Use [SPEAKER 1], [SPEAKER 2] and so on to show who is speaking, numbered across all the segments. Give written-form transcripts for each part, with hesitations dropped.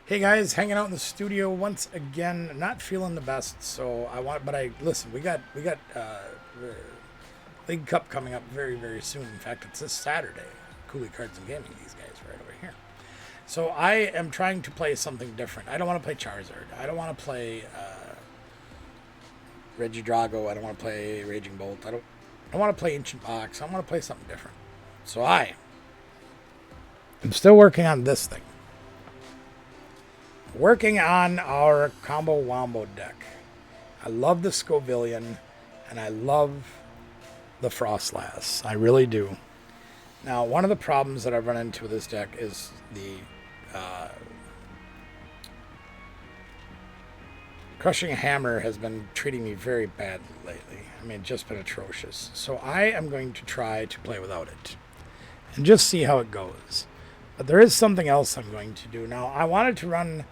[SPEAKER 1] Hey guys, hanging out in the studio once again. Not feeling the best, so listen. We got League Cup coming up very soon. In fact, it's this Saturday. Cooley Cards and Gaming. These guys right over here. So I am trying to play something different. I don't want to play Charizard. I don't want to play Regidrago. I don't want to play Raging Bolt. I want to play Ancient Box. I want to play something different. So I am still working on this thing. Working on our Combo Wombo deck. I love the Scovillian, and I love the Frostlass. I really do. Now, one of the problems that I've run into with this deck is the Crushing Hammer has been treating me very badly lately. I mean, just been atrocious. So I am going to try to play without it and just see how it goes. But there is something else I'm going to do. Now, I wanted to run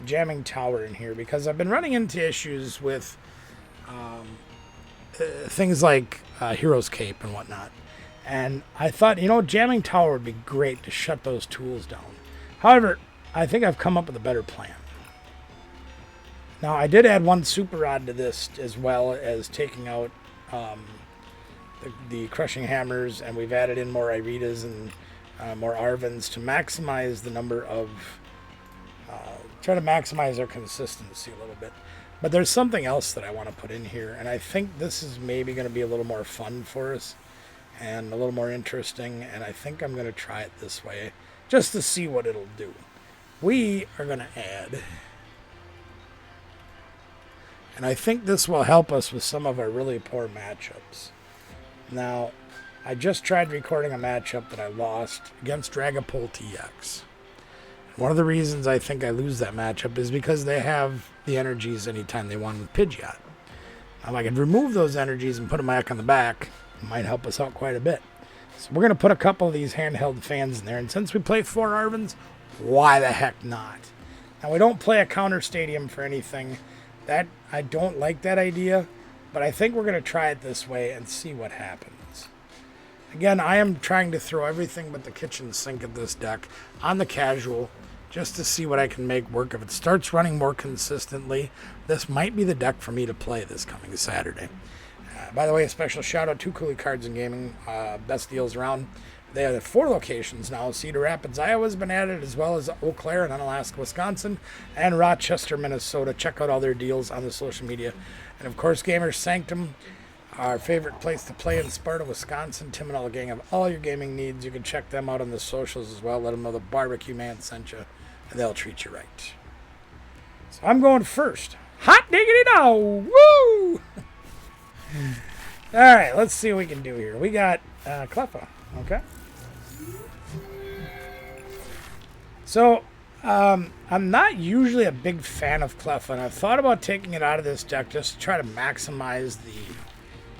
[SPEAKER 1] Jamming Tower in here because I've been running into issues with things like Hero's Cape and whatnot. And I thought, Jamming Tower would be great to shut those tools down. However, I think I've come up with a better plan. Now, I did add one Super Rod to this as well as taking out the Crushing Hammers, and we've added in more Iritas and more Arvins to maximize the number of try to maximize our consistency a little bit. But there's something else that I want to put in here, and I think this is maybe going to be a little more fun for us and a little more interesting, and I think I'm going to try it this way just to see what it'll do. We are going to add, and I think this will help us with some of our really poor matchups. Now, I just tried recording a matchup that I lost against Dragapult EX. One of the reasons I think I lose that matchup is because they have the energies anytime they want with Pidgeot. If I could remove those energies and put them back on the back, it might help us out quite a bit. So we're going to put a couple of these handheld fans in there, and since we play 4 Arvins, why the heck not? Now, we don't play a counter stadium for anything. That I don't like that idea, but I think we're going to try it this way and see what happens. Again, I am trying to throw everything but the kitchen sink at this deck on the casual just to see what I can make work. If it starts running more consistently, this might be the deck for me to play this coming Saturday. By the way, a special shout out to Cooley Cards and Gaming, best deals around. They have 4 locations now. Cedar Rapids, Iowa has been added, as well as Eau Claire in Onalaska, Wisconsin, and Rochester, Minnesota. Check out all their deals on the social media. And of course, Gamers Sanctum, our favorite place to play in Sparta, Wisconsin. Tim and all the gang have all your gaming needs. You can check them out on the socials as well. Let them know the barbecue man sent you, and they'll treat you right. So I'm going first. Hot diggity now! Woo! All right, let's see what we can do here. We got Cleffa, okay? So, I'm not usually a big fan of Cleffa, and I've thought about taking it out of this deck just to try to maximize the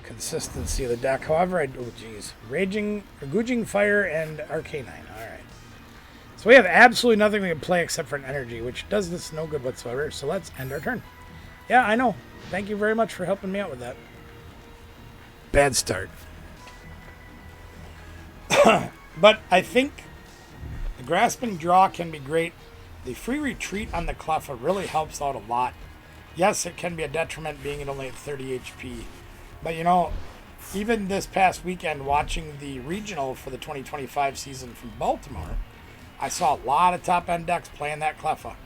[SPEAKER 1] consistency of the deck. However, Gouging Fire and Arcanine. All right. So we have absolutely nothing we can play except for an energy, which does this no good whatsoever. So let's end our turn. Yeah, I know. Thank you very much for helping me out with that. Bad start. But I think the Grasping Draw can be great. The free retreat on the Cleffa really helps out a lot. Yes, it can be a detriment being it only at 30 HP. But even this past weekend watching the regional for the 2025 season from Baltimore, I saw a lot of top-end decks playing that Cleffa.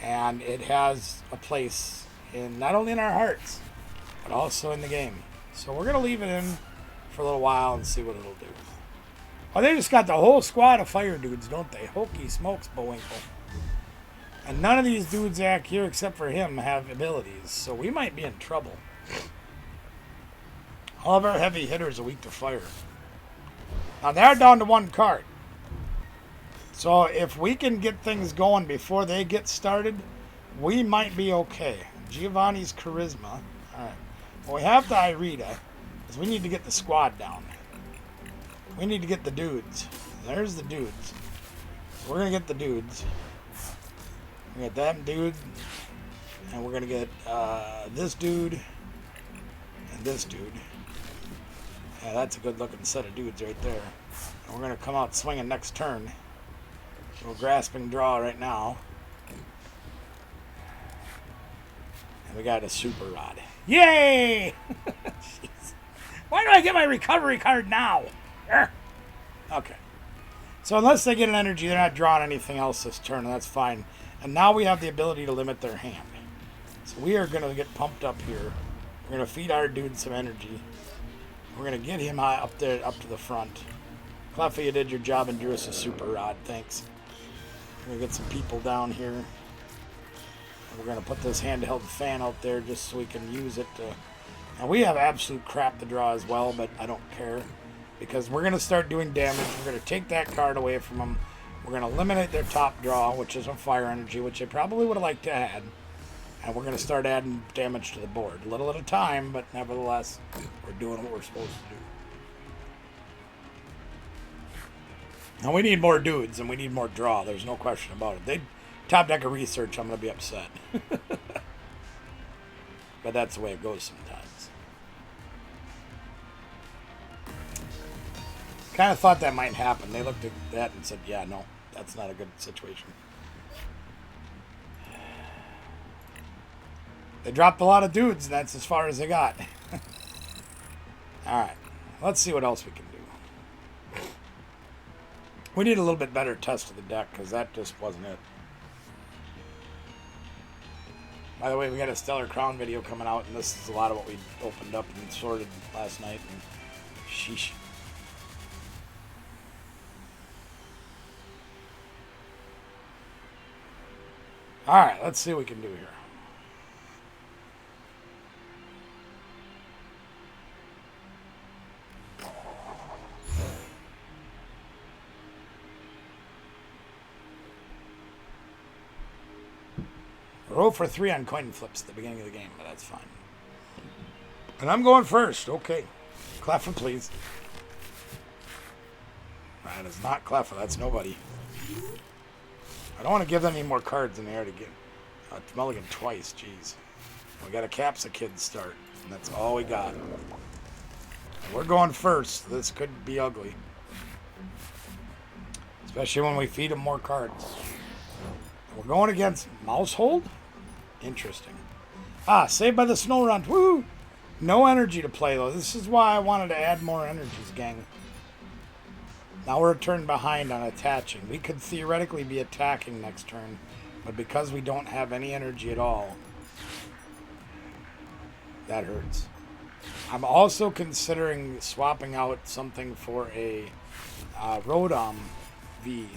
[SPEAKER 1] And it has a place in not only in our hearts, but also in the game. So we're going to leave it in for a little while and see what it'll do. Oh, they just got the whole squad of fire dudes, don't they? Hokey smokes, Bullwinkle. And none of these dudes back here, except for him, have abilities. So we might be in trouble. All of our heavy hitters are weak to fire. Now they're down to 1 card. So if we can get things going before they get started, we might be okay. Giovanni's Charisma. Alright. Well, we have the Irida, because we need to get the squad down. We need to get the dudes. There's the dudes. So we're going to get the dudes. We get that dude. And we're going to get this dude. And this dude. Yeah, that's a good looking set of dudes right there. And we're going to come out swinging next turn. We're Grasping Draw right now. And we got a super rod. Yay! Jeez. Why do I get my recovery card now? Okay. So unless they get an energy, they're not drawing anything else this turn, and that's fine. And now we have the ability to limit their hand. So we are going to get pumped up here. We're going to feed our dude some energy. We're going to get him high up there, up to the front. Cleffa, you did your job and drew us a super rod. Thanks. We're going to get some people down here. We're going to put this handheld fan out there just so we can use it to... Now, we have absolute crap to draw as well, but I don't care. Because we're going to start doing damage. We're going to take that card away from them. We're going to eliminate their top draw, which is a fire energy, which they probably would have liked to add. And we're going to start adding damage to the board. A little at a time, but nevertheless, we're doing what we're supposed to do. Now, we need more dudes, and we need more draw. There's no question about it. They top deck of research, I'm going to be upset. But that's the way it goes sometimes. Kind of thought that might happen. They looked at that and said, yeah, no, that's not a good situation. They dropped a lot of dudes, and that's as far as they got. Alright, let's see what else we can do. We need a little bit better test of the deck, because that just wasn't it. By the way, we got a Stellar Crown video coming out, and this is a lot of what we opened up and sorted last night. And sheesh. Alright, let's see what we can do here. Roll for 3 on coin flips at the beginning of the game, but that's fine. And I'm going first. Okay. Cleffa, please. That is not Cleffa. That's nobody. I don't want to give them any more cards than they already get. Mulligan twice. Jeez. We got a Capsa Kid start, and that's all we got. And we're going first. This could be ugly. Especially when we feed them more cards. We're going against Mousehold? Interesting. Ah, Saved by the Snow Run. Woo! No energy to play, though. This is why I wanted to add more energies, gang. Now we're a turn behind on attaching. We could theoretically be attacking next turn, but because we don't have any energy at all, that hurts. I'm also considering swapping out something for a Rotom V.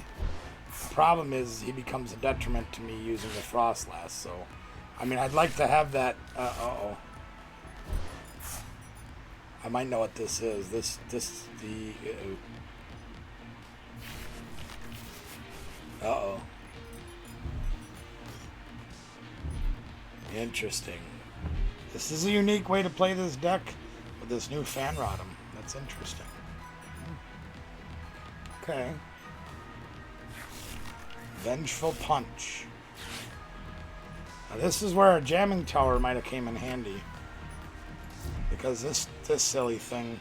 [SPEAKER 1] The problem is he becomes a detriment to me using the Frostlass, so... I mean, I'd like to have that... uh-oh. I might know what this is. Uh-oh. Interesting. This is a unique way to play this deck with this new Fan Rotom. That's interesting. Okay. Vengeful Punch. Now this is where a Jamming Tower might have came in handy. Because this silly thing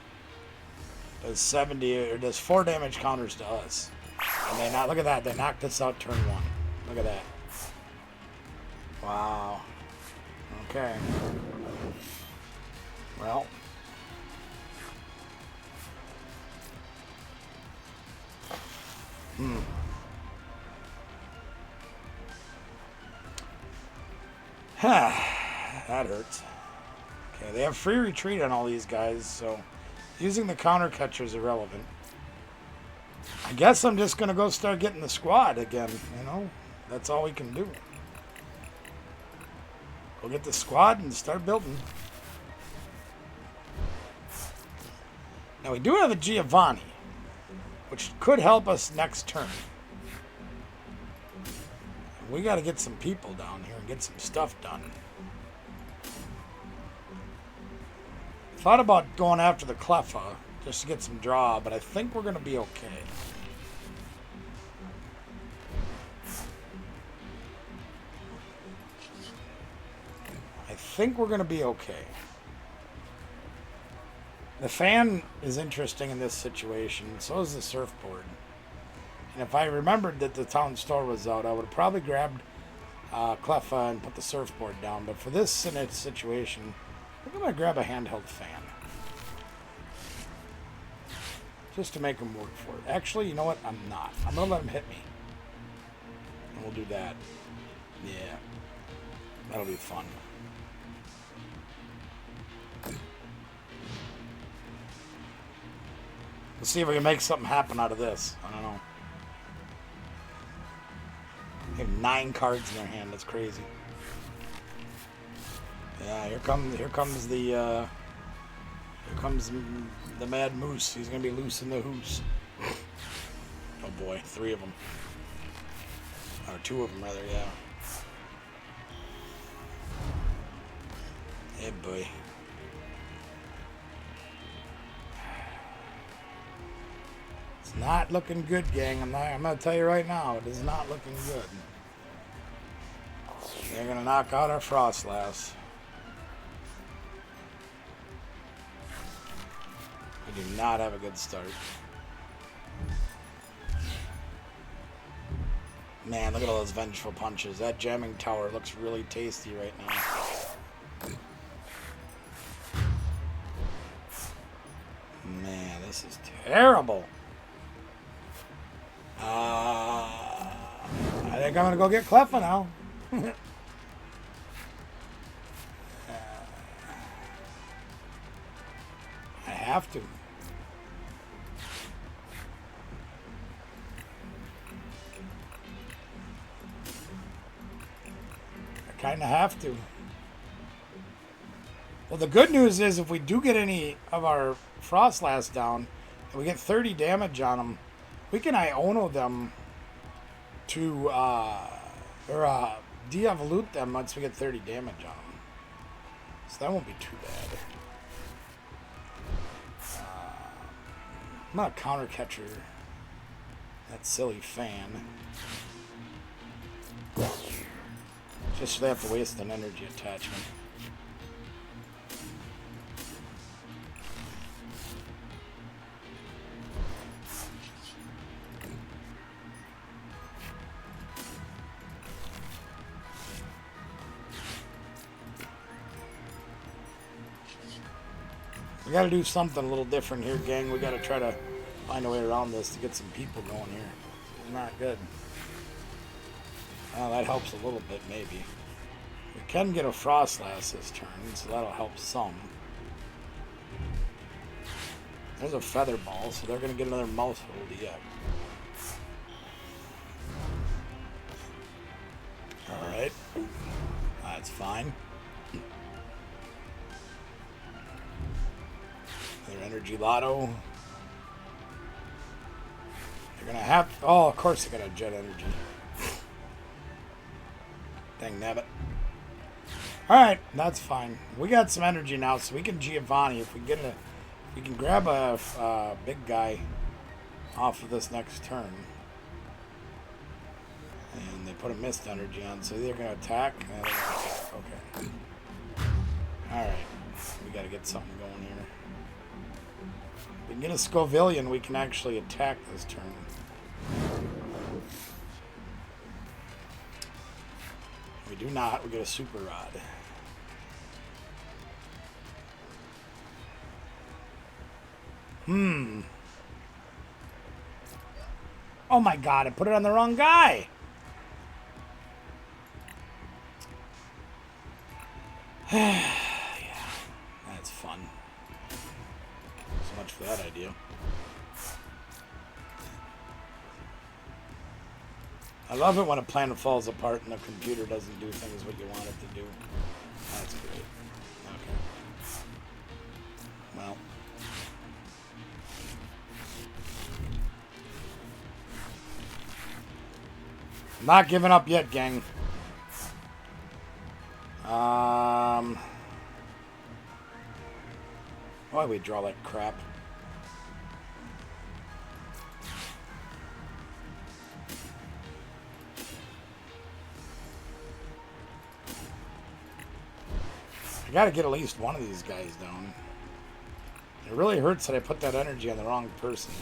[SPEAKER 1] does 70 or does 4 damage counters to us. And they look at that, they knocked us out turn 1. Look at that. Wow. Okay. Well. That hurts. Okay, they have free retreat on all these guys, so using the counter catcher is irrelevant. I guess I'm just going to go start getting the squad again, you know? That's all we can do. Go get the squad and start building. Now we do have a Giovanni, which could help us next turn. We got to get some people down here and get some stuff done. Thought about going after the Cleffa just to get some draw, but I think we're going to be okay. I think we're going to be okay. The fan is interesting in this situation, so is the surfboard. And if I remembered that the town store was out, I would have probably grabbed Cleffa and put the surfboard down. But for this situation, I think I'm going to grab a handheld fan. Just to make him work for it. Actually, you know what? I'm not. I'm going to let him hit me. And we'll do that. Yeah. That'll be fun. Let's see if we can make something happen out of this. I don't know. They have 9 cards in their hand. That's crazy. Yeah, here comes the Mad Moose. He's gonna be loose in the hoose. Oh boy, 3 of them, or 2 of them rather. Yeah. Hey boy. It's not looking good, gang. I'm gonna tell you right now, it is not looking good. They're gonna knock out our Frostlass. We do not have a good start. Man, look at all those vengeful punches. That jamming tower looks really tasty right now. Man, this is terrible. I think I'm gonna go get Cleffa now. I have to. I kind of have to. Well, the good news is if we do get any of our Frostlass down and we get 30 damage on them, we can Iono them to de-evolute them once we get 30 damage on them. So that won't be too bad. I'm not a counter catcher. That silly fan. Just so they have to waste an energy attachment. We gotta do something a little different here, gang. We gotta try to find a way around this to get some people going here. It's not good. Well, that helps a little bit, maybe. We can get a Frostlass this turn, so that'll help some. There's a Feather Ball, so they're gonna get another mouthful yet. Alright. That's fine. Another Energy Lotto. They're gonna have... Oh, of course they got a Jet Energy. Dang nabbit. Alright, that's fine. We got some energy now, so we can Giovanni. If we get a... We can grab a big guy off of this next turn. And they put a Mist Energy on, so they're going to attack. Okay. Alright. We got to get something going here. If we can get a Scovillian, we can actually attack this turn. We do not. We get a Super Rod. Oh my god, I put it on the wrong guy. Yeah, that's fun. So much for that idea. I love it when a planet falls apart and the computer doesn't do things what you want it to do. That's great. Okay. Well. I'm not giving up yet, gang. Why we draw that crap? I gotta get at least one of these guys down. It really hurts that I put that energy on the wrong person.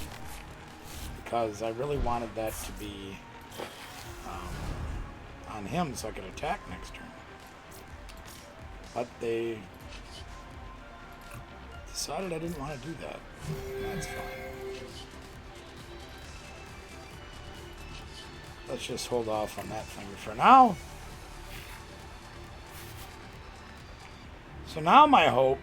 [SPEAKER 1] Because I really wanted that to be on him so I could attack next turn. But they decided I didn't want to do that. That's fine. Let's just hold off on that thing for now. So now my hope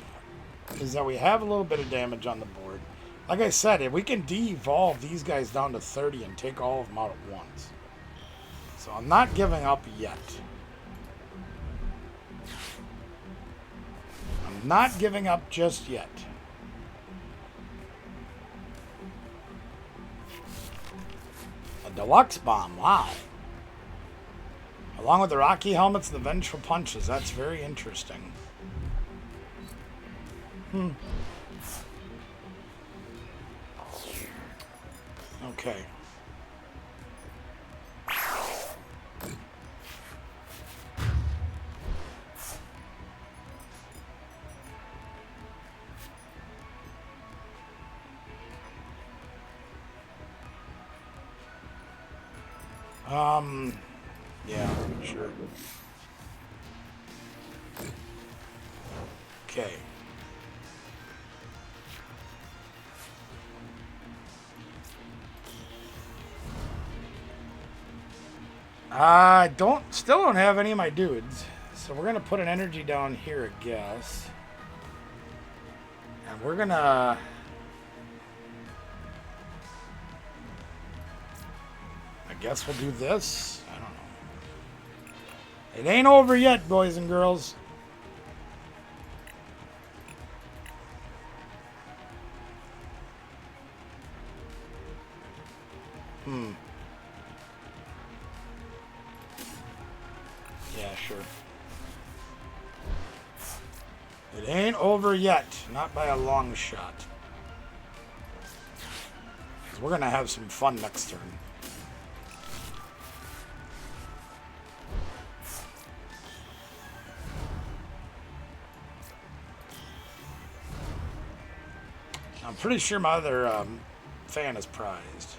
[SPEAKER 1] is that we have a little bit of damage on the board. Like I said, if we can de-evolve these guys down to 30 and take all of them out at once. So I'm not giving up yet. I'm not giving up just yet. A deluxe bomb, wow. Along with the Rocky helmets and the vengeful punches, that's very interesting. Okay. Yeah, sure. Okay. I still don't have any of my dudes. So we're gonna put an energy down here, I guess. And we're gonna I guess we'll do this. I don't know. It ain't over yet, boys and girls. Yeah, sure. It ain't over yet. Not by a long shot. 'Cause we're gonna have some fun next turn. I'm pretty sure my other fan is prized.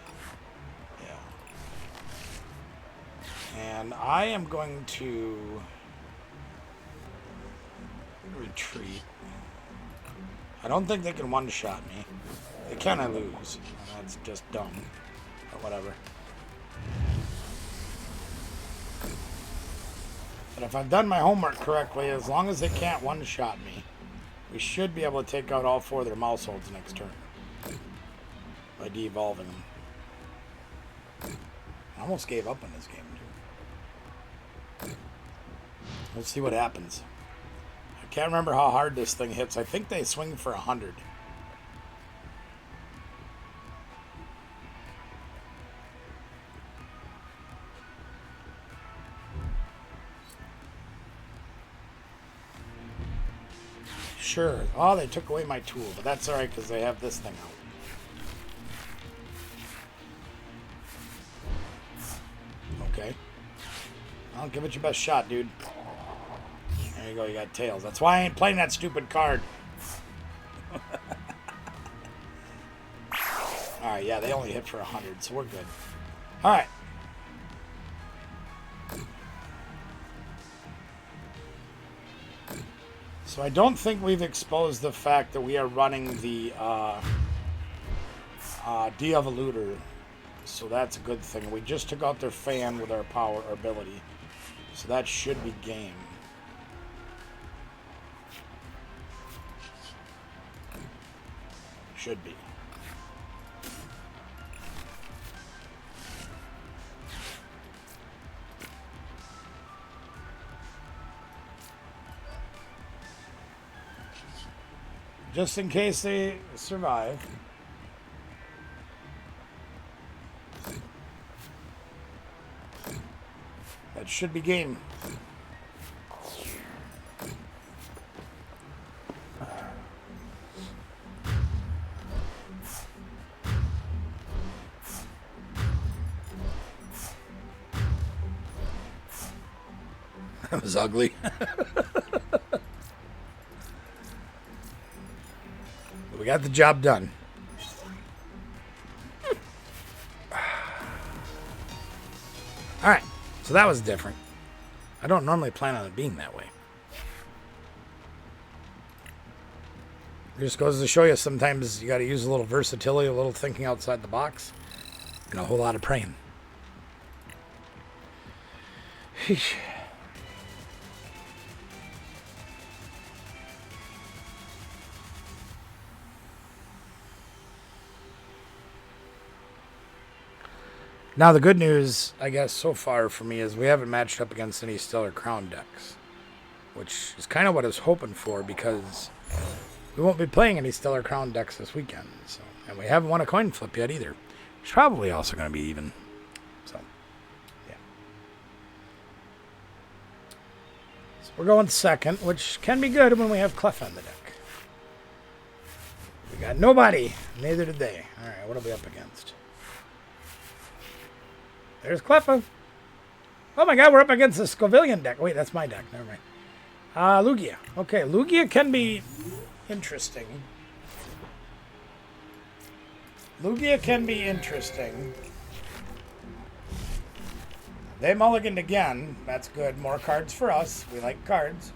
[SPEAKER 1] Yeah. And I am going to retreat. I don't think they can one-shot me. They can, I lose. That's just dumb. But whatever. But if I've done my homework correctly, as long as they can't one-shot me, we should be able to take out all 4 of their mouse holds next turn. By de-evolving them. I almost gave up on this game, too. Let's see what happens. I can't remember how hard this thing hits. I think they swing for 100. Sure. Oh, they took away my tool, but that's alright because they have this thing out. Okay. I'll give it your best shot, dude. There you go, you got tails. That's why I ain't playing that stupid card. Alright, yeah, they only hit for 100, so we're good. Alright. So I don't think we've exposed the fact that we are running the de-evoluter. So that's a good thing. We just took out their fan with our power or ability. So that should be game. Should be. Just in case they survive. That should be game. That was ugly. We got the job done. Alright, so that was different. I don't normally plan on it being that way. It just goes to show you sometimes you got to use a little versatility, a little thinking outside the box, and a whole lot of praying. Sheesh. Now, the good news, I guess, so far for me is we haven't matched up against any Stellar Crown decks, which is kind of what I was hoping for because we won't be playing any Stellar Crown decks this weekend. So, and we haven't won a coin flip yet either. It's probably also going to be even. So, yeah. So we're going second, which can be good when we have Clef on the deck. We got nobody. Neither did they. All right, what are we up against? There's Cleffa. Oh my god, we're up against the Scovillian deck. Wait, that's my deck. Never mind. Lugia. Okay, Lugia can be interesting. Lugia can be interesting. They mulliganed again. That's good. More cards for us. We like cards.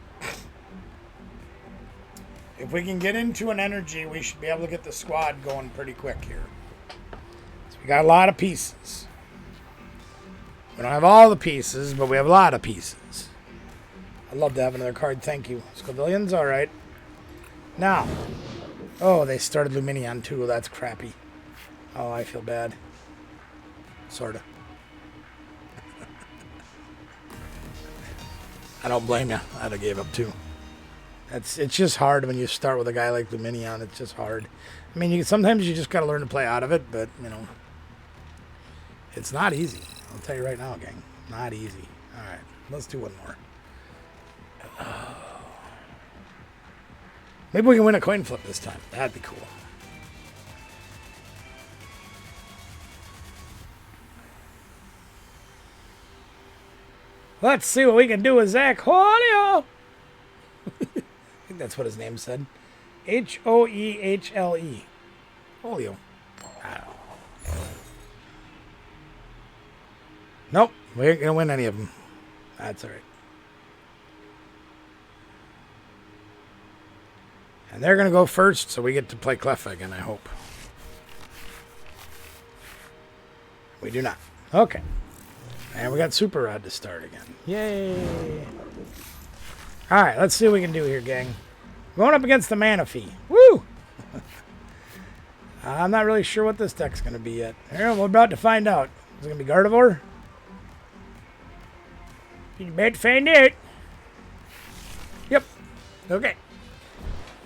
[SPEAKER 1] If we can get into an energy, we should be able to get the squad going pretty quick here. So we got a lot of pieces. We don't have all the pieces, but we have a lot of pieces. I'd love to have another card. Thank you. Scovillians, all right. Now. Oh, they started Luminion too. That's crappy. Oh, I feel bad. Sort of. I don't blame you. I'd have gave up too. It's just hard when you start with a guy like Luminion. It's just hard. I mean, sometimes you just got to learn to play out of it, but, you know, it's not easy. I'll tell you right now, gang. Not easy. All right, let's do one more. Maybe we can win a coin flip this time. That'd be cool. Let's see what we can do with Zach Hoelio. I think that's what his name said. Hoehle. Hoelio. I don't know. Nope, we ain't gonna win any of them. That's all right. And they're gonna go first, so we get to play Cleffa again, I hope. We do not. Okay. And we got Super Rod to start again. Yay! Alright, let's see what we can do here, gang. Going up against the Manaphy. Woo! I'm not really sure what this deck's gonna be yet. Here, we're about to find out. Is it gonna be Gardevoir? You bet find out. Yep. Okay.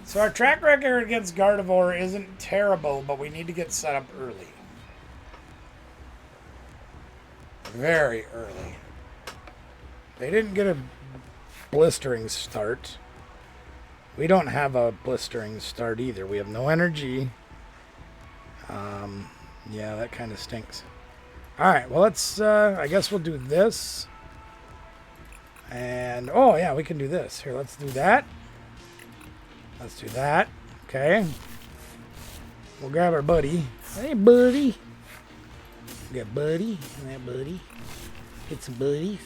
[SPEAKER 1] So our track record against Gardevoir isn't terrible, but we need to get set up early. Very early. They didn't get a blistering start. We don't have a blistering start either. We have no energy. Yeah, that kind of stinks. Alright, well let's, I guess we'll do this. And, oh yeah, we can do this. Here, let's do that. Let's do that. Okay. We'll grab our buddy. Hey, buddy. We got buddy. And that buddy. Get some buddies.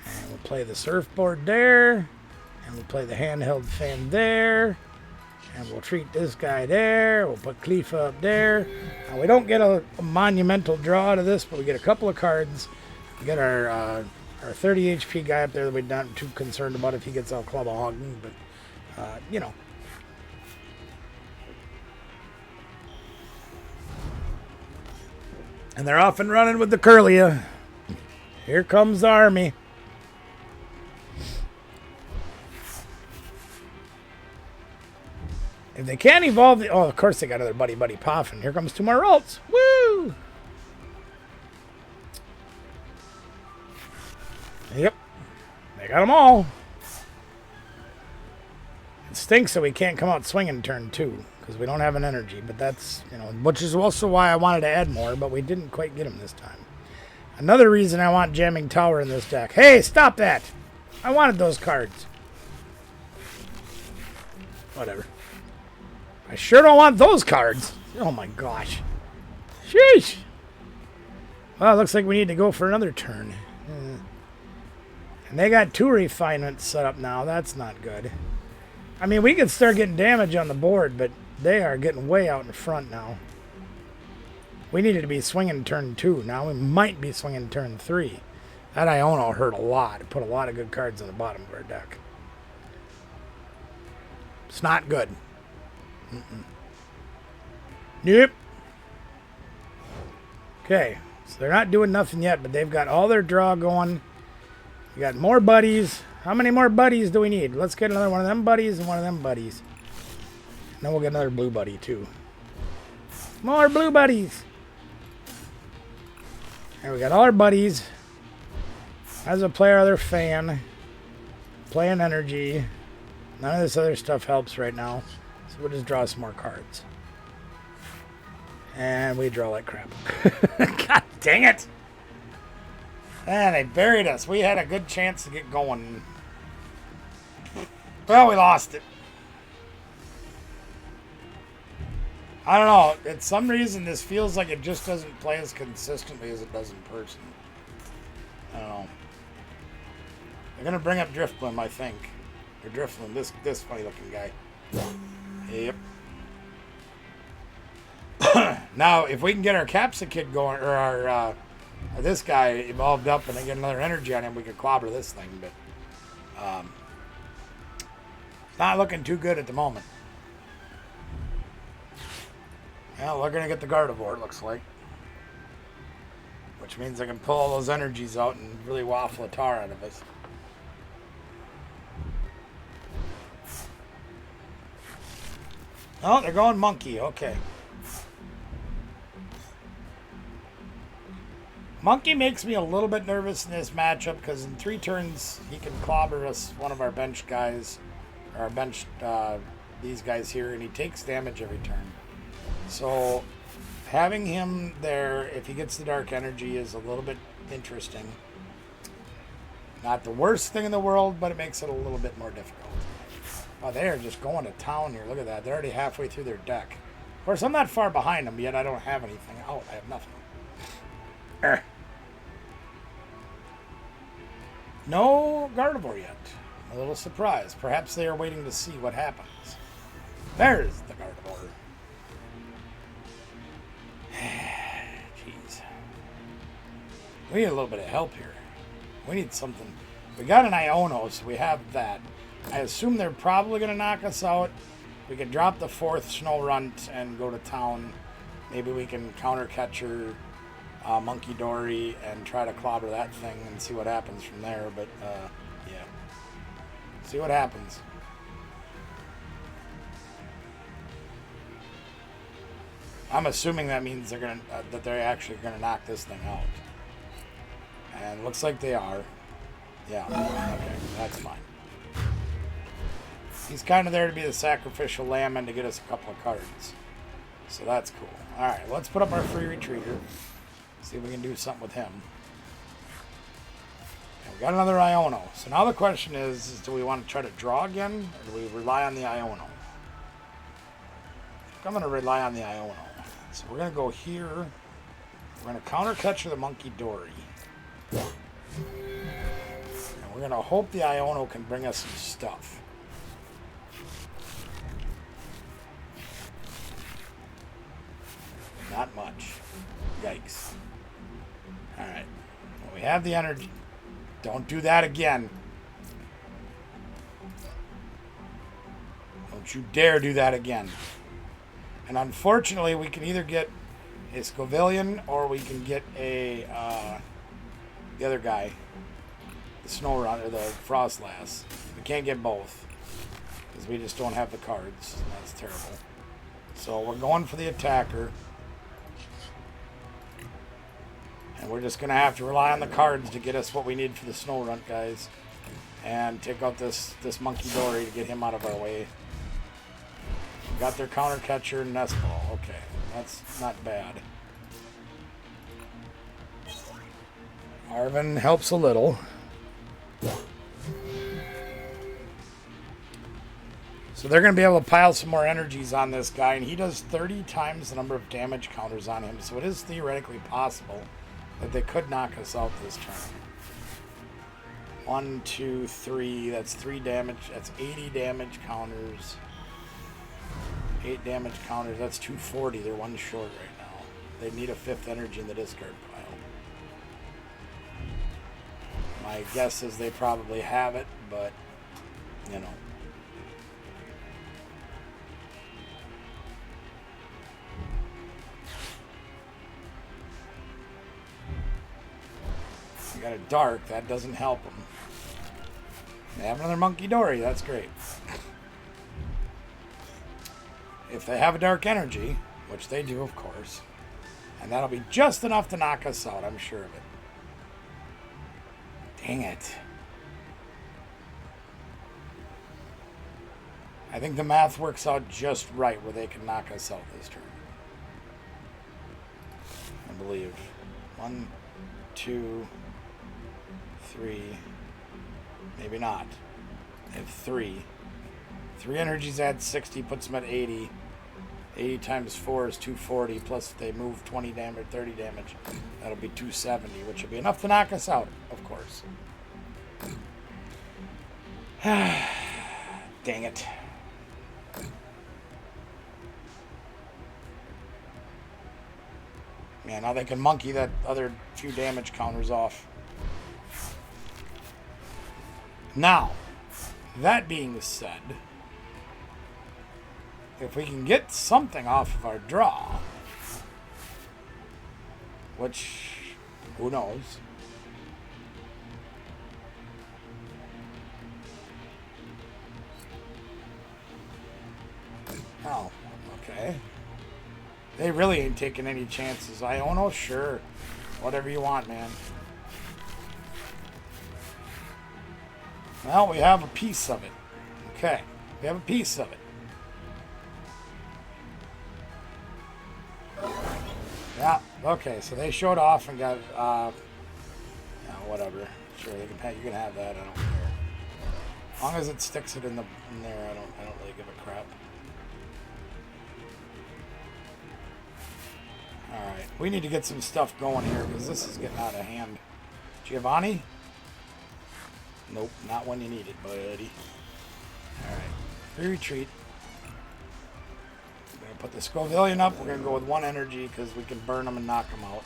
[SPEAKER 1] And we'll play the surfboard there. And we'll play the handheld fan there. And we'll treat this guy there. We'll put Clefa up there. Now, we don't get a monumental draw out of this, but we get a couple of cards. We get our 30 HP guy up there that we're not too concerned about if he gets out Club Hogging, but, you know. And they're off and running with the Curlia. Here comes the army. If they can't evolve the... Oh, of course they got other Buddy Poffin. Here comes two more Ralts. Woo! Yep. They got them all. It stinks that we can't come out swinging turn 2 because we don't have an energy, but that's, you know, which is also why I wanted to add more, but we didn't quite get them this time. Another reason I want Jamming Tower in this deck. Hey, stop that! I wanted those cards. Whatever. I sure don't want those cards. Oh my gosh. Sheesh. Well, it looks like we need to go for another turn. And they got 2 refinements set up now. That's not good. I mean, we could start getting damage on the board, but they are getting way out in front now. We needed to be swinging turn 2. Now we might be swinging turn 3. That Iono hurt a lot. It put a lot of good cards on the bottom of our deck. It's not good. Nope. Okay, so they're not doing nothing yet, but they've got all their draw going. We got more buddies. How many more buddies do we need? Let's get another one of them buddies and one of them buddies. And then we'll get another blue buddy, too. More blue buddies. And we got all our buddies. As a player, other fan. Playing energy. None of this other stuff helps right now. So we'll just draw some more cards. And we draw like crap. God dang it. And they buried us. We had a good chance to get going. Well, we lost it. I don't know. For some reason, this feels like it just doesn't play as consistently as it does in person. I don't know. They're going to bring up Drifblim, I think. Or Drifblim, this funny-looking guy. Yep. Now, if we can get our Capsicid going, or our this guy evolved up and then get another energy on him, we could clobber this thing, but not looking too good at the moment. Well, we're going to get the Gardevoir, it looks like. Which means I can pull all those energies out and really waffle a tar out of us. Oh, they're going Monkey, okay. Monkey makes me a little bit nervous in this matchup because in 3 turns he can clobber us, one of our bench guys, or our bench, these guys here, and he takes damage every turn. So having him there, if he gets the dark energy, is a little bit interesting. Not the worst thing in the world, but it makes it a little bit more difficult. Oh, they are just going to town here. Look at that. They're already halfway through their deck. Of course, I'm not far behind them, yet I don't have anything out. I have nothing. No Gardevoir yet. A little surprised. Perhaps they are waiting to see what happens. There's the Gardevoir. Jeez. We need a little bit of help here. We need something. We got an Iono, so we have that. I assume they're probably going to knock us out. We could drop the 4th Snorunt and go to town. Maybe we can counter catcher Monkey Dory and try to clobber that thing and see what happens from there. But, yeah. See what happens. I'm assuming that means they're gonna that they're actually gonna knock this thing out. And it looks like they are. Yeah. Okay, that's fine. He's kind of there to be the sacrificial lamb and to get us a couple of cards. So that's cool. Alright, let's put up our free retreater. See if we can do something with him. And we got another Iono. So now the question is do we want to try to draw again? Or do we rely on the Iono? I'm going to rely on the Iono. So we're going to go here. We're going to counter catcher the Monkey Dory. And we're going to hope the Iono can bring us some stuff. Not much. Yikes. Alright. Well, we have the energy. Don't do that again. Don't you dare do that again. And unfortunately, we can either get a Scovillian or we can get a the other guy, the Snorunt or the Frostlass. We can't get both because we just don't have the cards. That's terrible. So we're going for the attacker. And we're just going to have to rely on the cards to get us what we need for the Snorunt guys. And take out this Monkey Dory to get him out of our way. Got their counter catcher and Nest Ball. Okay, that's not bad. Arven helps a little. So they're going to be able to pile some more energies on this guy, and he does 30 times the number of damage counters on him, so it is theoretically possible that they could knock us out this turn. 1, 2, 3. That's 3 damage. That's 80 damage counters. 8 damage counters. That's 240. They're 1 short right now. They need a 5th energy in the discard pile. My guess is they probably have it, but, you know. You got a dark. That doesn't help them. They have another Monkey Dory. That's great. If they have a dark energy, which they do, of course, and that'll be just enough to knock us out, I'm sure of it. Dang it. I think the math works out just right where they can knock us out this turn. I believe. 1, 2, 3. Maybe not. They have 3. 3 energies add 60, puts them at 80. 80 times 4 is 240, plus if they move 20 damage, 30 damage, that'll be 270, which will be enough to knock us out, of course. Dang it. Yeah, now they can monkey that other few damage counters off. Now, that being said, if we can get something off of our draw, which, who knows? Oh, okay. They really ain't taking any chances. Iono, sure. Whatever you want, man. Well, we have a piece of it. Okay. We have a piece of it. Yeah, okay, so they showed off and got, yeah, whatever. Sure, they can, you can have that, I don't care. As long as it sticks it in there, I don't really give a crap. Alright, we need to get some stuff going here, because this is getting out of hand. Giovanni? Nope, not when you need it, buddy. Alright, free retreat. We're going to put the Scovillian up. We're going to go with 1 energy because we can burn them and knock them out.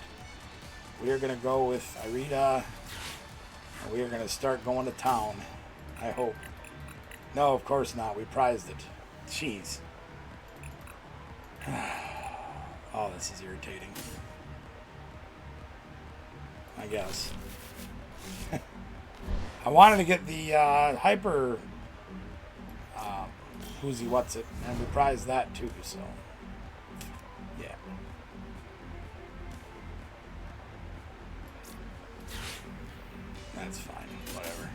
[SPEAKER 1] We are going to go with Irida. And we are going to start going to town. I hope. No, of course not. We prized it. Jeez. Oh, this is irritating. I guess. I wanted to get the hyper... who's he, what's it, and we prized that too, so yeah. That's fine, whatever.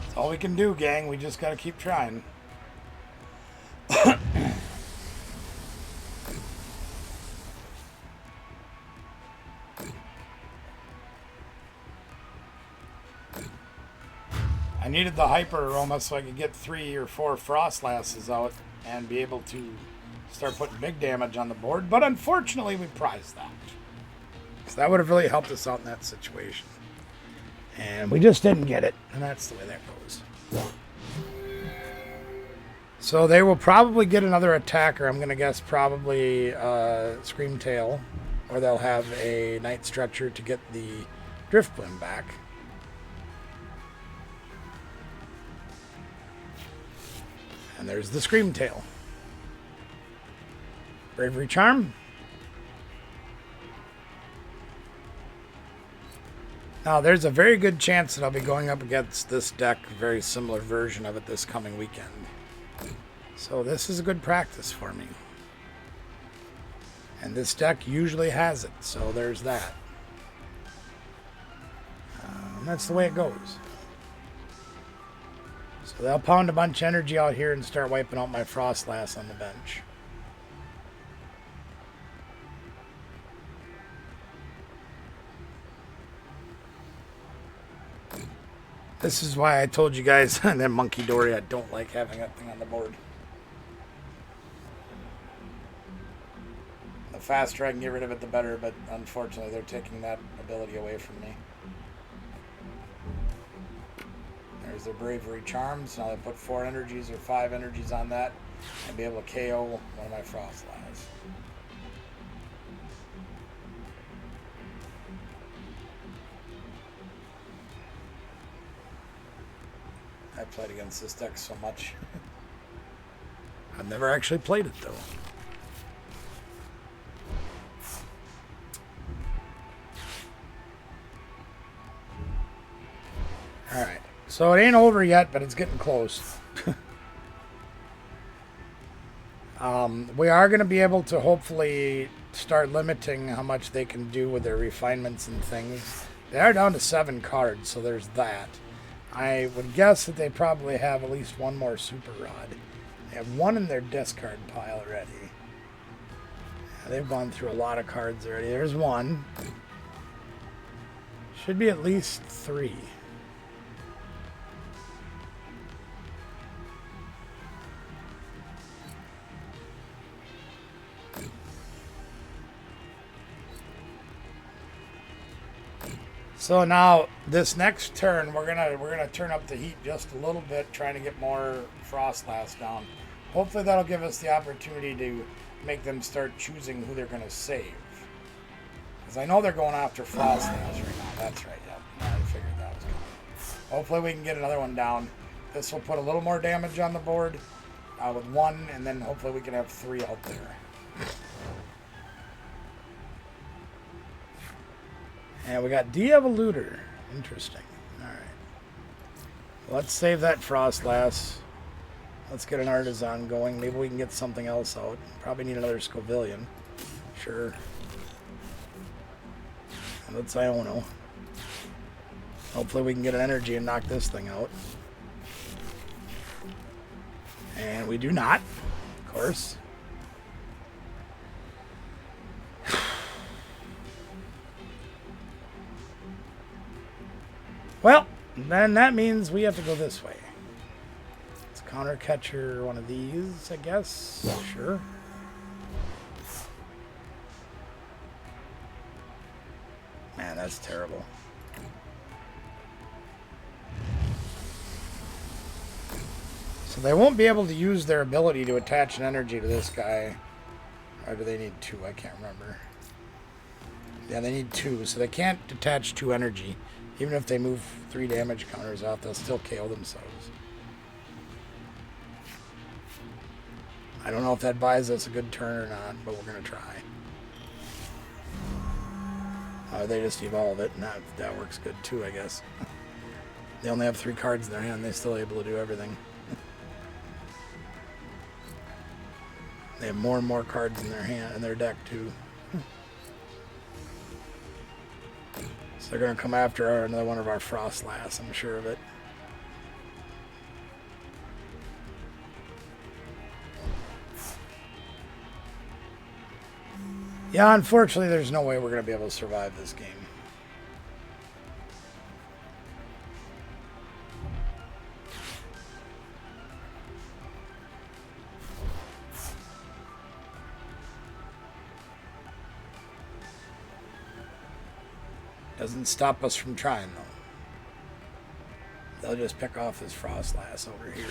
[SPEAKER 1] That's all we can do, gang. We just gotta keep trying. I needed the hyper aroma so I could get 3 or 4 Frostlasses out and be able to start putting big damage on the board, but unfortunately we prized that. So that would have really helped us out in that situation. And we just didn't get it, and that's the way that goes. So they will probably get another attacker. I'm going to guess probably Screamtail, or they'll have a Night Stretcher to get the Driftblim back. And there's the Screamtail. Bravery Charm. Now, there's a very good chance that I'll be going up against this deck, a very similar version of it this coming weekend. So this is a good practice for me. And this deck usually has it, so there's that. And that's the way it goes. So they'll pound a bunch of energy out here and start wiping out my Frostlass on the bench. This is why I told you guys that Monkey Dory, I don't like having that thing on the board. faster I can get rid of it, the better, but unfortunately they're taking that ability away from me. There's their Bravery Charms. Now they put 4 energies or 5 energies on that and be able to KO one of my Frostlass. I played against this deck so much. I've never actually played it though. Alright, so it ain't over yet, but it's getting close. We are going to be able to hopefully start limiting how much they can do with their refinements and things. They are down to 7 cards, so there's that. I would guess that they probably have at least one more Super Rod. They have 1 in their discard pile already. They've gone through a lot of cards already. There's 1. Should be at least 3. So now this next turn we're gonna turn up the heat just a little bit, trying to get more Frostlass down. Hopefully that'll give us the opportunity to make them start choosing who they're gonna save. Because I know they're going after Frostlass right now. That's right, yeah. I figured that was coming. Hopefully we can get another one down. This will put a little more damage on the board with 1, and then hopefully we can have 3 out there. And we got De-Evoluter. Interesting. Alright. Let's save that Frostlass. Let's get an Artisan going. Maybe we can get something else out. Probably need another Scovillian. Sure. And let's Iono. Hopefully we can get an energy and knock this thing out. And we do not, of course. Well, then that means we have to go this way. Let's counter catcher one of these, I guess. Sure. Man, that's terrible. So they won't be able to use their ability to attach an energy to this guy. Or do they need 2? I can't remember. Yeah, they need 2, so they can't attach 2 energy. Even if they move 3 damage counters off, they'll still KO themselves. I don't know if that buys us a good turn or not, but we're going to try. They just evolve it, and that works good too, I guess. They only have 3 cards in their hand, they're still able to do everything. They have more and more cards in their hand, in their deck too. So they're going to come after another one of our Frostlass, I'm sure of it. Yeah, unfortunately, there's no way we're going to be able to survive this game. Doesn't stop us from trying, though. They'll just pick off this Frostlass over here.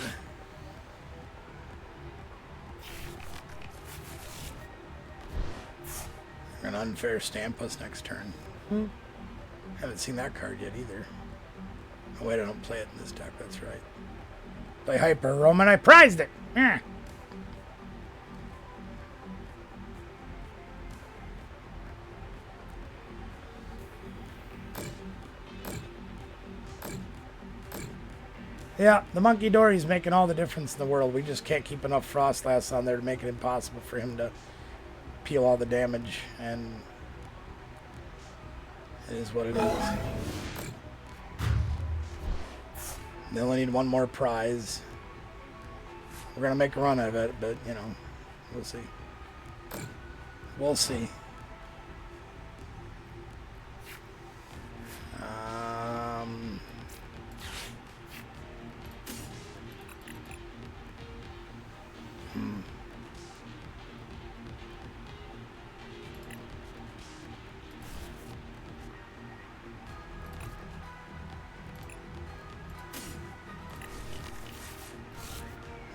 [SPEAKER 1] They're going to unfair stamp us next turn. Haven't seen that card yet either. Oh wait, I don't play it in this deck, that's right. Play Hyper Roman, I prized it! Yeah. Yeah, the Monkey Dory's making all the difference in the world. We just can't keep enough Frostlass on there to make it impossible for him to peel all the damage, and it is what it is. They only need 1 more prize. We're going to make a run of it, but, you know, we'll see. We'll see.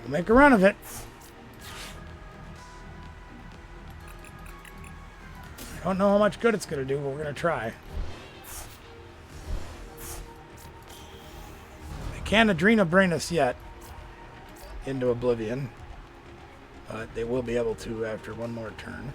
[SPEAKER 1] We'll make a run of it. I don't know how much good it's going to do, but we're going to try. They can't Adrena brain us yet into oblivion, but they will be able to after one more turn.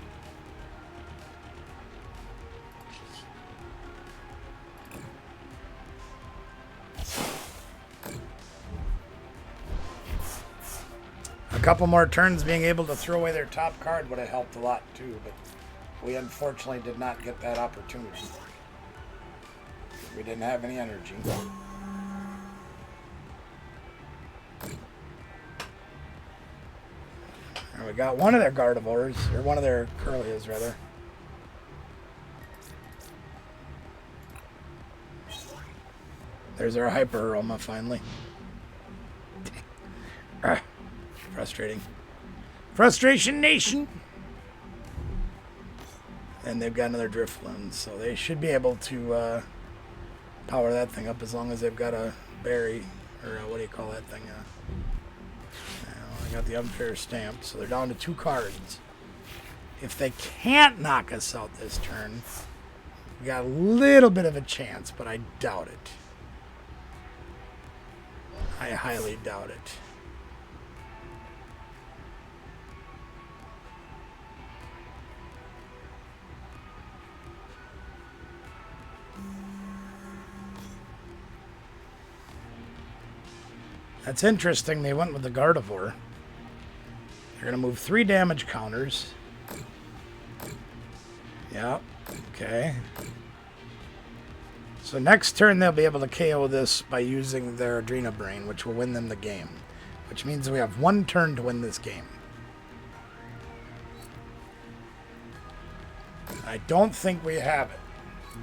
[SPEAKER 1] A couple more turns being able to throw away their top card would have helped a lot too, but we unfortunately did not get that opportunity. We didn't have any energy. And we got one of their Gardevoirs, or one of their Curlias rather. There's our Hyper Aroma finally. Frustrating. Frustration Nation! And they've got another Drifloon, so they should be able to power that thing up as long as they've got a berry, or what do you call that thing? I got the unfair stamp, so they're down to 2 cards. If they can't knock us out this turn, we got a little bit of a chance, but I doubt it. I highly doubt it. That's interesting. They went with the Gardevoir. They're going to move 3 damage counters. Yep. Okay. So next turn they'll be able to KO this by using their Adrena Brain, which will win them the game. Which means we have 1 turn to win this game. I don't think we have it,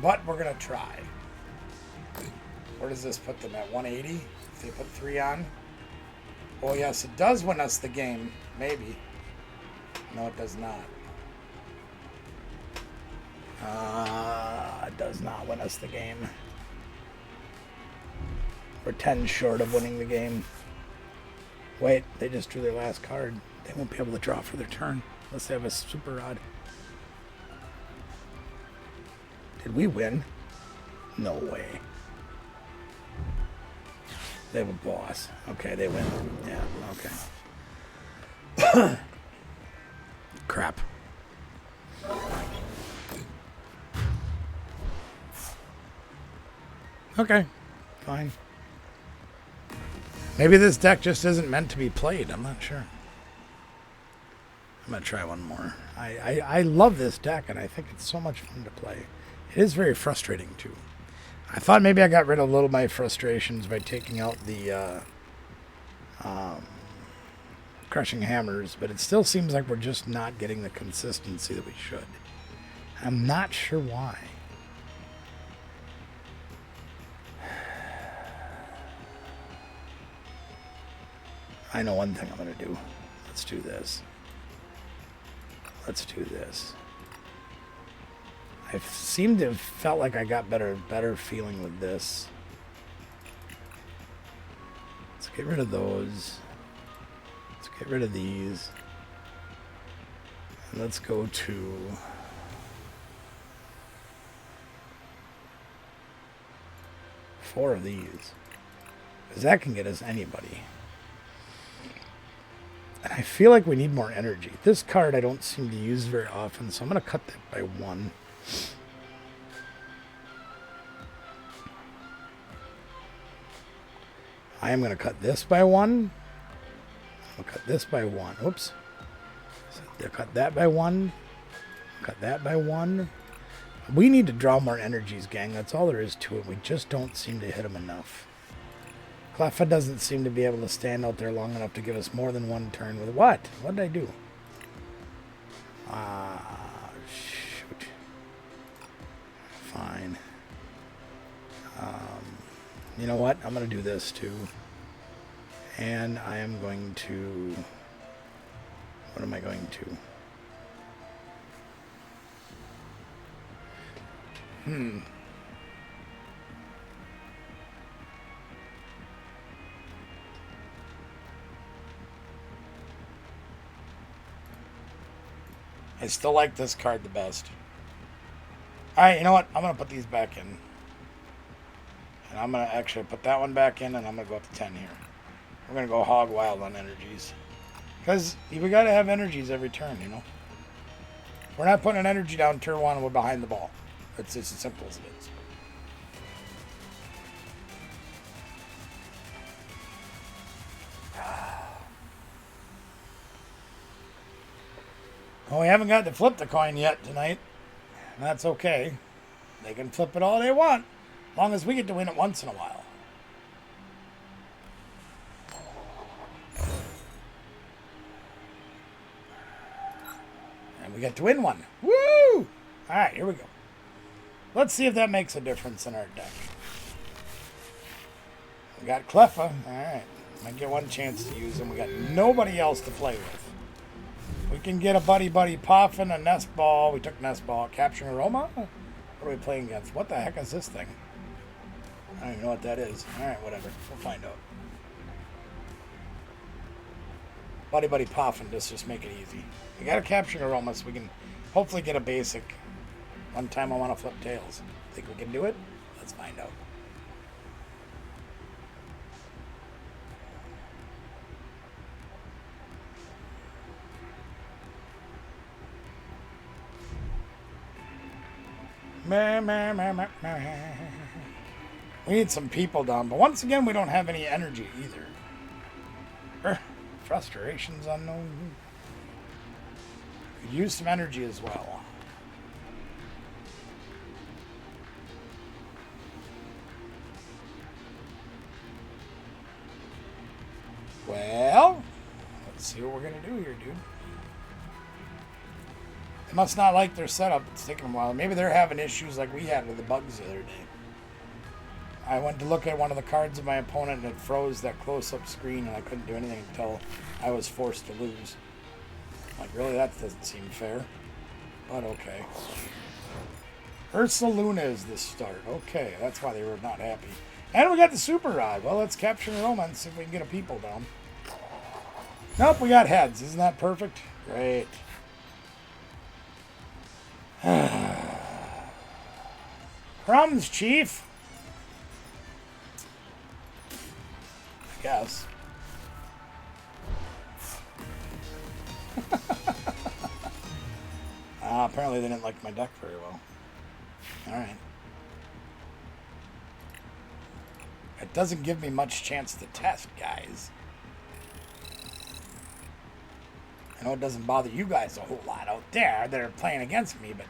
[SPEAKER 1] but we're going to try. Where does this put them at? 180? If they put 3 on? Oh yes, it does win us the game. Maybe. No, it does not. It does not win us the game. We're 10 short of winning the game. Wait, they just drew their last card. They won't be able to draw for their turn unless they have a Super Rod. Did we win? No way. They have a boss. Okay, they win. Yeah, okay. Crap. Okay, fine. Maybe this deck just isn't meant to be played. I'm not sure. I'm going to try one more. I love this deck, and I think it's so much fun to play. It is very frustrating, too. I thought maybe I got rid of a little of my frustrations by taking out the Crushing Hammers, but it still seems like we're just not getting the consistency that we should. I'm not sure why. I know one thing I'm going to do. Let's do this. Let's do this. I seem to have felt like I got better feeling with this. Let's get rid of those. Let's get rid of these. And let's go to... four of these. Because that can get us anybody. And I feel like we need more energy. This card I don't seem to use very often, so I'm going to cut that by 1. I am going to cut this by 1. I'll cut this by 1. Whoops. So I'll cut that by 1. Cut that by 1. We need to draw more energies, gang. That's all there is to it. We just don't seem to hit them enough. Cleffa doesn't seem to be able to stand out there long enough to give us more than 1 turn with what? What did I do? Shoot. Fine. You know what? I'm going to do this too. And I am going to... what am I going to? still like this card the best. Alright, you know what? I'm going to put these back in. And I'm going to actually put that one back in, and I'm going to go up to 10 here. We're going to go hog wild on energies. Because we got to have energies every turn, you know? We're not putting an energy down turn 1, we're behind the ball. It's just as simple as it is. Well, we haven't got to flip the coin yet tonight. And that's okay. They can flip it all they want, as long as we get to win it once in a while. And we get to win one. Woo! Alright, here we go. Let's see if that makes a difference in our deck. We got Cleffa. Alright. Might get one chance to use him. We got nobody else to play with. We can get a Buddy Poffin, a Nest Ball. We took Nest Ball. Capturing Aroma? What are we playing against? What the heck is this thing? I don't even know what that is. Alright, whatever. We'll find out. Buddy Poffin, just make it easy. We got a Capturing Aroma, so we can hopefully get a basic. One time I want to flip tails. Think we can do it? Let's find out. We need some people down, but once again, we don't have any energy either. Frustrations unknown. Could use some energy as well. Well, let's see what we're gonna do here, dude. They must not like their setup. It's taking a while. Maybe they're having issues like we had with the bugs the other day. I went to look at one of the cards of my opponent and it froze that close-up screen and I couldn't do anything until I was forced to lose. Like, really? That doesn't seem fair. But okay. Ursa Luna is the start. Okay, that's why they were not happy. And we got the Super Rod. Well, let's capture the Roma and see if we can get a people down. Nope, we got heads. Isn't that perfect? Great. Crumbs, Chief. I guess. Apparently they didn't like my deck very well. Alright. It doesn't give me much chance to test, guys. I know it doesn't bother you guys a whole lot out there that are playing against me, but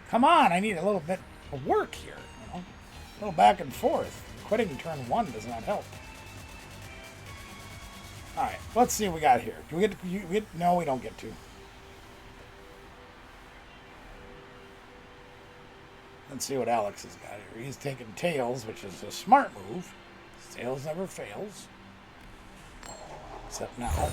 [SPEAKER 1] come on, I need a little bit of work here, you know? A little back and forth. Quitting turn 1 does not help. Alright, let's see what we got here. Do we get no, we don't get to. Let's see what Alex has got here. He's taking tails, which is a smart move. Tails never fails. Except now.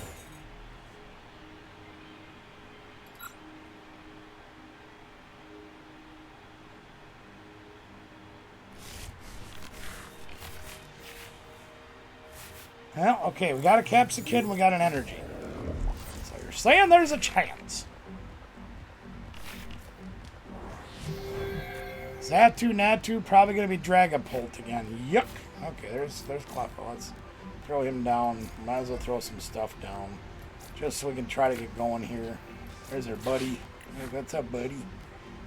[SPEAKER 1] Well, okay, we got a Capsicid and we got an energy. So you're saying there's a chance. Xatu, Natu, probably going to be Dragapult again. Yuck. Okay, there's Cleffa. Let's throw him down. Might as well throw some stuff down. Just so we can try to get going here. There's our buddy. What's up, buddy?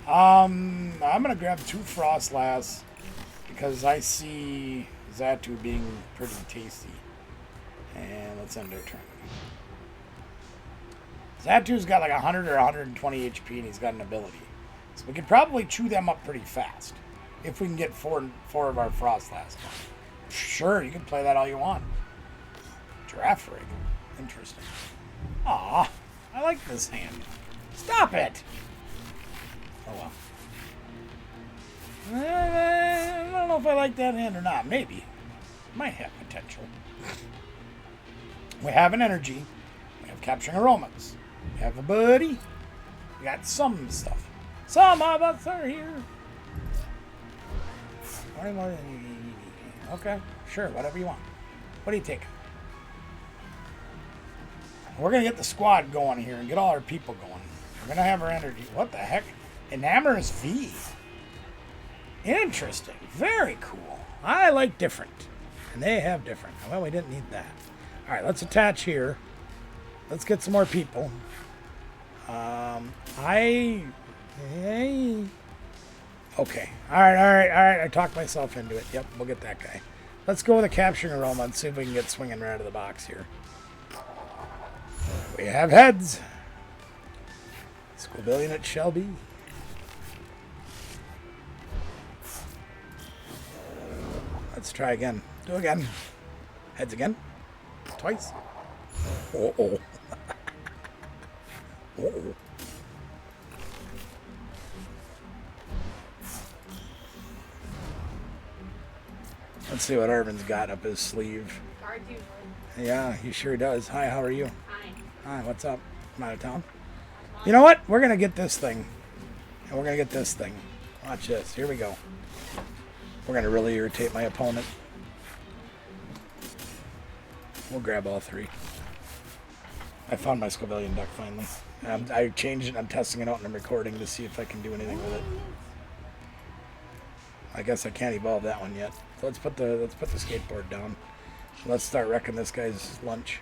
[SPEAKER 1] I'm going to grab 2 Frostlass because I see Xatu being pretty tasty. And let's end our turn. Xatu's got like 100 or 120 HP and he's got an ability. So we could probably chew them up pretty fast. If we can get four of our Frostlass. Sure, you can play that all you want. Giraffe Rig. Interesting. Aw, I like this hand. Stop it! Oh well. I don't know if I like that hand or not. Maybe. Might have potential. We have an energy. We have Capturing Aromas. We have a buddy. We got some stuff. Some of us are here. Okay, sure, whatever you want. What do you take? We're going to get the squad going here and get all our people going. We're going to have our energy. What the heck? Enamorous V. Interesting. Very cool. I like different. And they have different. Well, we didn't need that. All right, let's attach here. Let's get some more people. Okay. All right. I talked myself into it. Yep, we'll get that guy. Let's go with a capturing aroma and see if we can get swinging right out of the box here. We have heads. Squavillion it shall be. Let's try again. Do again. Heads again. Twice. Uh-oh. Uh-oh. Let's see what Arvin's got up his sleeve.
[SPEAKER 2] Guard usually.
[SPEAKER 1] Yeah, he sure does. Hi, how are you?
[SPEAKER 2] Hi.
[SPEAKER 1] Hi, what's up? I'm out of town. You know what? We're going to get this thing. And we're going to get this thing. Watch this. Here we go. We're going to really irritate my opponent. We'll grab all three. I found my Squavillion deck finally. I changed it. I'm testing it out and I'm recording to see if I can do anything with it. I guess I can't evolve that one yet. So let's put the skateboard down. Let's start wrecking this guy's lunch.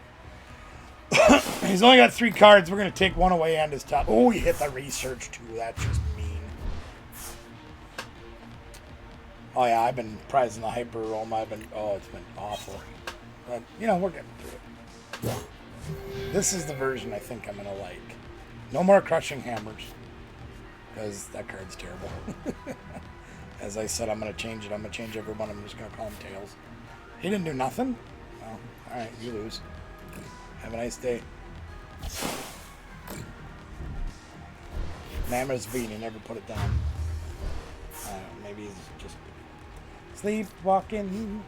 [SPEAKER 1] He's only got 3 cards. We're gonna take one away and his top. Oh, he hit the research too. That's just mean. Oh yeah, I've been prizing the hyper aroma. It's been awful. But you know, we're getting through it. This is the version I think I'm gonna like. No more crushing hammers, because that card's terrible. As I said, I'm going to change it. I'm going to change every one. I'm just going to call him Tails. He didn't do nothing? Well, alright, you lose. Have a nice day. Mammoth's V, he never put it down. I don't know, maybe he's just sleepwalking,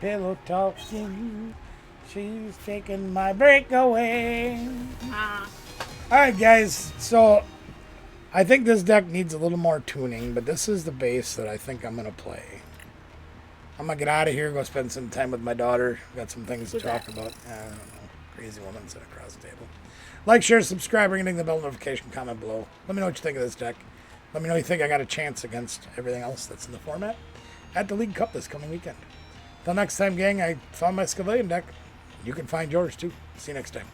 [SPEAKER 1] pillow talking. She's taking my break away. Alright, guys, so I think this deck needs a little more tuning, but this is the base that I think I'm going to play. I'm going to get out of here, go spend some time with my daughter. Got some things to talk about. I don't know. Crazy woman sitting across the table. Like, share, subscribe, ring the bell notification, comment below. Let me know what you think of this deck. Let me know if you think I got a chance against everything else that's in the format at the League Cup this coming weekend. Till next time, gang, I found my Squavillion deck. You can find yours, too. See you next time.